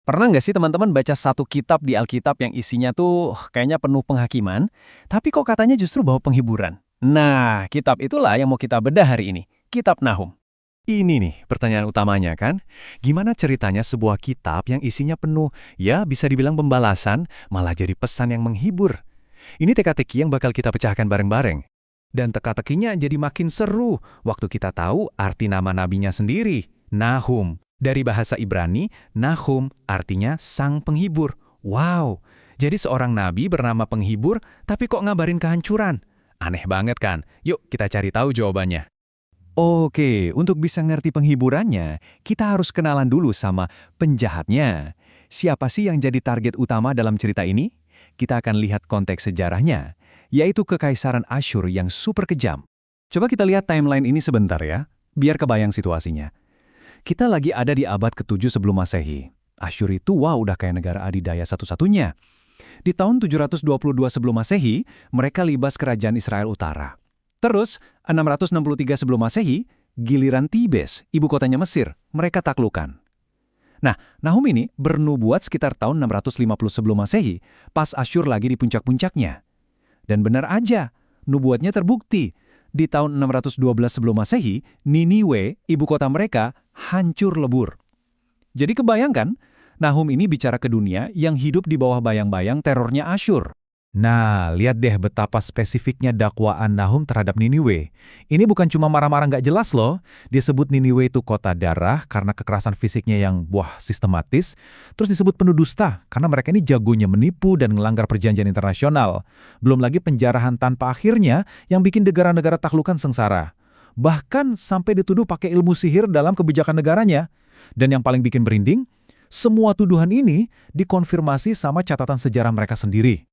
Pernah nggak sih teman-teman baca satu kitab di Alkitab yang isinya tuh kayaknya penuh penghakiman, tapi kok katanya justru bawa penghiburan? Nah, kitab itulah yang mau kita bedah hari ini, Kitab Nahum. Ini nih pertanyaan utamanya kan, gimana ceritanya sebuah kitab yang isinya penuh, ya bisa dibilang pembalasan, malah jadi pesan yang menghibur. Ini teka-teki yang bakal kita pecahkan bareng-bareng. Dan teka-tekinya jadi makin seru waktu kita tahu arti nama nabinya sendiri, Nahum. Dari bahasa Ibrani, Nahum artinya sang penghibur. Wow, jadi seorang nabi bernama penghibur tapi kok ngabarin kehancuran? Aneh banget kan? Yuk kita cari tahu jawabannya. Oke, untuk bisa ngerti penghiburannya, kita harus kenalan dulu sama penjahatnya. Siapa sih yang jadi target utama dalam cerita ini? Kita akan lihat konteks sejarahnya, yaitu Kekaisaran Asyur yang super kejam. Coba kita lihat timeline ini sebentar ya, biar kebayang situasinya. Kita lagi ada di abad ke-7 sebelum Masehi. Asyur itu udah kayak negara adidaya satu-satunya. Di tahun 722 sebelum Masehi, mereka libas kerajaan Israel Utara. Terus, 663 sebelum Masehi, giliran Tibes, ibu kotanya Mesir, mereka taklukkan. Nah, Nahum ini bernubuat sekitar tahun 650 sebelum Masehi, pas Asyur lagi di puncak-puncaknya. Dan benar aja, nubuatnya terbukti. Di tahun 612 sebelum Masehi, Niniwe, ibu kota mereka, hancur lebur. Jadi kebayangkan, Nahum ini bicara ke dunia yang hidup di bawah bayang-bayang terornya Asyur. Nah, lihat deh betapa spesifiknya dakwaan Nahum terhadap Niniwe. Ini bukan cuma marah-marah nggak jelas loh. Dia sebut Niniwe itu kota darah karena kekerasan fisiknya yang sistematis. Terus disebut penuh dusta karena mereka ini jagonya menipu dan melanggar perjanjian internasional. Belum lagi penjarahan tanpa akhirnya yang bikin negara-negara taklukan sengsara. Bahkan sampai dituduh pakai ilmu sihir dalam kebijakan negaranya. Dan yang paling bikin berinding, semua tuduhan ini dikonfirmasi sama catatan sejarah mereka sendiri.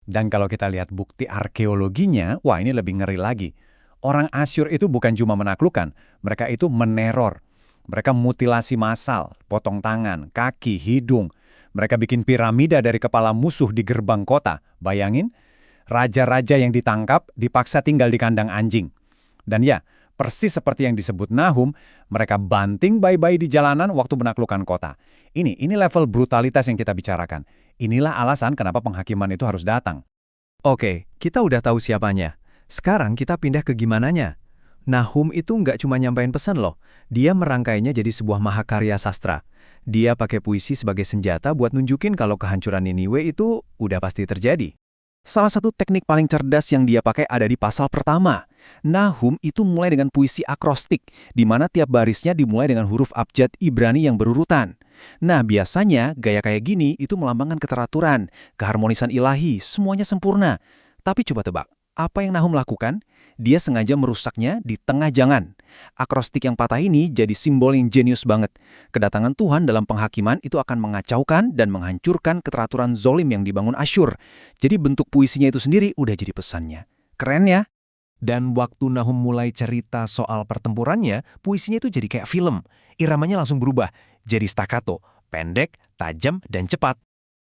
Dan kalau kita lihat bukti arkeologinya, wah ini lebih ngeri lagi. Orang Asyur itu bukan cuma menaklukkan, mereka itu meneror. Mereka mutilasi massal, potong tangan, kaki, hidung. Mereka bikin piramida dari kepala musuh di gerbang kota. Bayangin, raja-raja yang ditangkap dipaksa tinggal di kandang anjing. Dan ya, persis seperti yang disebut Nahum, mereka banting bayi-bayi di jalanan waktu menaklukkan kota. Ini level brutalitas yang kita bicarakan. Inilah alasan kenapa penghakiman itu harus datang. Oke, kita udah tahu siapanya. Sekarang kita pindah ke gimananya. Nahum itu nggak cuma nyampein pesan loh. Dia merangkainya jadi sebuah mahakarya sastra. Dia pakai puisi sebagai senjata buat nunjukin kalau kehancuran Niniwe itu udah pasti terjadi. Salah satu teknik paling cerdas yang dia pakai ada di pasal pertama. Nahum itu mulai dengan puisi akrostik, di mana tiap barisnya dimulai dengan huruf abjad Ibrani yang berurutan. Nah, biasanya gaya kayak gini itu melambangkan keteraturan, keharmonisan ilahi, semuanya sempurna. Tapi coba tebak, apa yang Nahum lakukan? Dia sengaja merusaknya di tengah jangan. Akrostik yang patah ini jadi simbol yang jenius banget. Kedatangan Tuhan dalam penghakiman itu akan mengacaukan dan menghancurkan keteraturan zolim yang dibangun Asyur. Jadi bentuk puisinya itu sendiri udah jadi pesannya. Keren ya? Dan waktu Nahum mulai cerita soal pertempurannya, puisinya itu jadi kayak film. Iramanya langsung berubah, jadi staccato, pendek, tajam, dan cepat.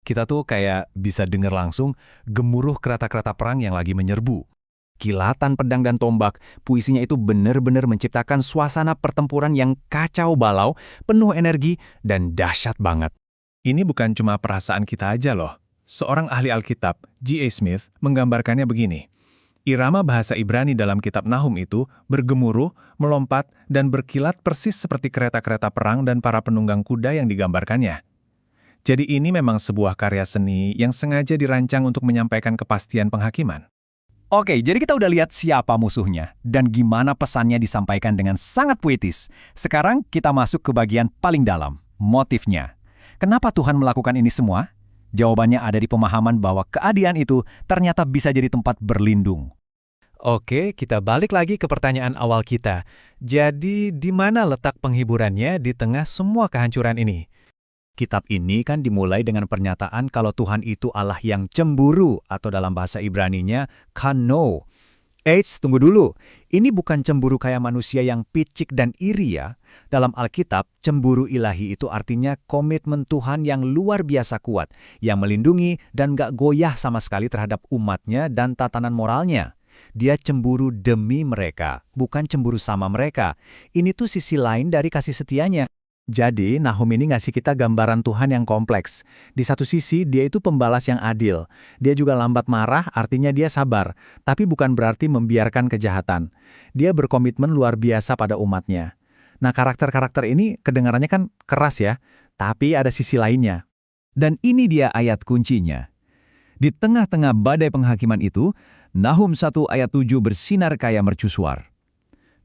Kita tuh kayak bisa dengar langsung gemuruh kereta-kereta perang yang lagi menyerbu. Kilatan pedang dan tombak, puisinya itu benar-benar menciptakan suasana pertempuran yang kacau balau, penuh energi, dan dahsyat banget. Ini bukan cuma perasaan kita aja loh. Seorang ahli Alkitab, G.A. Smith, menggambarkannya begini. Irama bahasa Ibrani dalam kitab Nahum itu bergemuruh, melompat, dan berkilat persis seperti kereta-kereta perang dan para penunggang kuda yang digambarkannya. Jadi ini memang sebuah karya seni yang sengaja dirancang untuk menyampaikan kepastian penghakiman. Oke, jadi kita udah lihat siapa musuhnya dan gimana pesannya disampaikan dengan sangat puitis. Sekarang kita masuk ke bagian paling dalam, motifnya. Kenapa Tuhan melakukan ini semua? Jawabannya ada di pemahaman bahwa keadilan itu ternyata bisa jadi tempat berlindung. Oke, kita balik lagi ke pertanyaan awal kita. Jadi, di mana letak penghiburannya di tengah semua kehancuran ini? Kitab ini kan dimulai dengan pernyataan kalau Tuhan itu Allah yang cemburu atau dalam bahasa Ibraninya kano. Tunggu dulu. Ini bukan cemburu kayak manusia yang picik dan iri ya. Dalam Alkitab, cemburu ilahi itu artinya komitmen Tuhan yang luar biasa kuat, yang melindungi dan gak goyah sama sekali terhadap umatnya dan tatanan moralnya. Dia cemburu demi mereka, bukan cemburu sama mereka. Ini tuh sisi lain dari kasih setianya. Jadi, Nahum ini ngasih kita gambaran Tuhan yang kompleks. Di satu sisi, dia itu pembalas yang adil. Dia juga lambat marah, artinya dia sabar. Tapi bukan berarti membiarkan kejahatan. Dia berkomitmen luar biasa pada umatnya. Nah, karakter-karakter ini kedengarannya kan keras ya, tapi ada sisi lainnya. Dan ini dia ayat kuncinya. Di tengah-tengah badai penghakiman itu, Nahum 1 ayat 7 bersinar kayak mercusuar.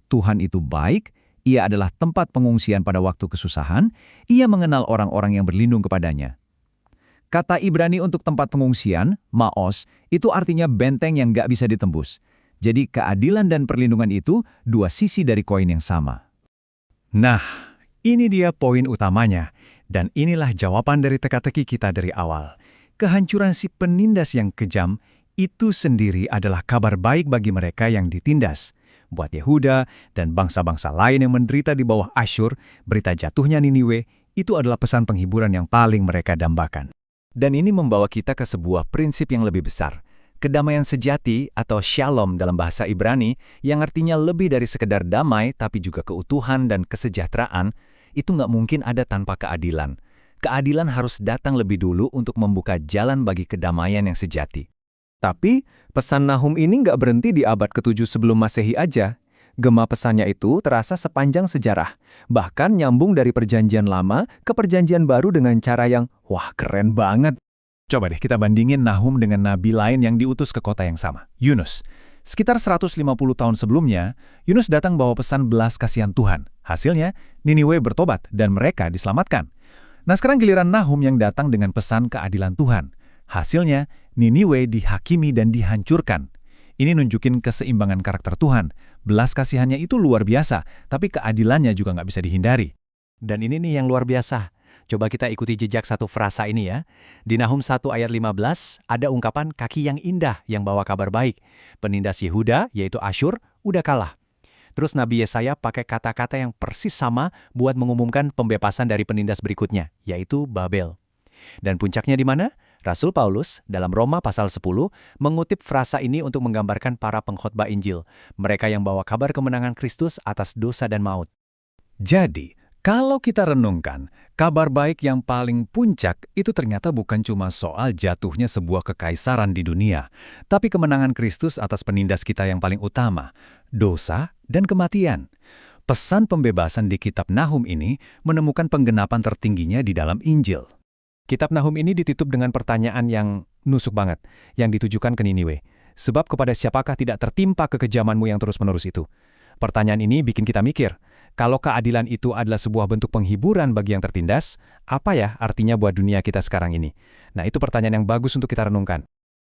Tuhan itu baik, Ia adalah tempat pengungsian pada waktu kesusahan, Ia mengenal orang-orang yang berlindung kepadanya. Kata Ibrani untuk tempat pengungsian, Maos, itu artinya benteng yang gak bisa ditembus. Jadi keadilan dan perlindungan itu dua sisi dari koin yang sama. Nah, ini dia poin utamanya. Dan inilah jawaban dari teka-teki kita dari awal. Kehancuran si penindas yang kejam itu sendiri adalah kabar baik bagi mereka yang ditindas. Buat Yehuda dan bangsa-bangsa lain yang menderita di bawah Asyur, berita jatuhnya Niniwe itu adalah pesan penghiburan yang paling mereka dambakan. Dan ini membawa kita ke sebuah prinsip yang lebih besar. Kedamaian sejati atau shalom dalam bahasa Ibrani yang artinya lebih dari sekedar damai tapi juga keutuhan dan kesejahteraan, itu nggak mungkin ada tanpa keadilan. Keadilan harus datang lebih dulu untuk membuka jalan bagi kedamaian yang sejati. Tapi, pesan Nahum ini nggak berhenti di abad ke-7 sebelum Masehi aja. Gema pesannya itu terasa sepanjang sejarah, bahkan nyambung dari Perjanjian Lama ke Perjanjian Baru dengan cara yang, wah keren banget. Coba deh kita bandingin Nahum dengan nabi lain yang diutus ke kota yang sama, Yunus. Sekitar 150 tahun sebelumnya, Yunus datang bawa pesan belas kasihan Tuhan. Hasilnya, Niniwe bertobat dan mereka diselamatkan. Nah sekarang giliran Nahum yang datang dengan pesan keadilan Tuhan. Hasilnya, Niniwe dihakimi dan dihancurkan. Ini nunjukin keseimbangan karakter Tuhan. Belas kasihannya itu luar biasa, tapi keadilannya juga nggak bisa dihindari. Dan ini nih yang luar biasa. Coba kita ikuti jejak satu frasa ini ya. Di Nahum 1 ayat 15, ada ungkapan kaki yang indah yang bawa kabar baik. Penindas Yehuda, yaitu Asyur, udah kalah. Terus Nabi Yesaya pakai kata-kata yang persis sama buat mengumumkan pembebasan dari penindas berikutnya, yaitu Babel. Dan puncaknya di mana? Rasul Paulus dalam Roma pasal 10 mengutip frasa ini untuk menggambarkan para pengkhotbah Injil, mereka yang bawa kabar kemenangan Kristus atas dosa dan maut. Jadi, kalau kita renungkan, kabar baik yang paling puncak itu ternyata bukan cuma soal jatuhnya sebuah kekaisaran di dunia, tapi kemenangan Kristus atas penindas kita yang paling utama, dosa dan kematian. Pesan pembebasan di kitab Nahum ini menemukan penggenapan tertingginya di dalam Injil. Kitab Nahum ini ditutup dengan pertanyaan yang nusuk banget, yang ditujukan ke Niniwe. Sebab kepada siapakah tidak tertimpa kekejamanmu yang terus-menerus itu? Pertanyaan ini bikin kita mikir, kalau keadilan itu adalah sebuah bentuk penghiburan bagi yang tertindas, apa ya artinya buat dunia kita sekarang ini? Nah, itu pertanyaan yang bagus untuk kita renungkan.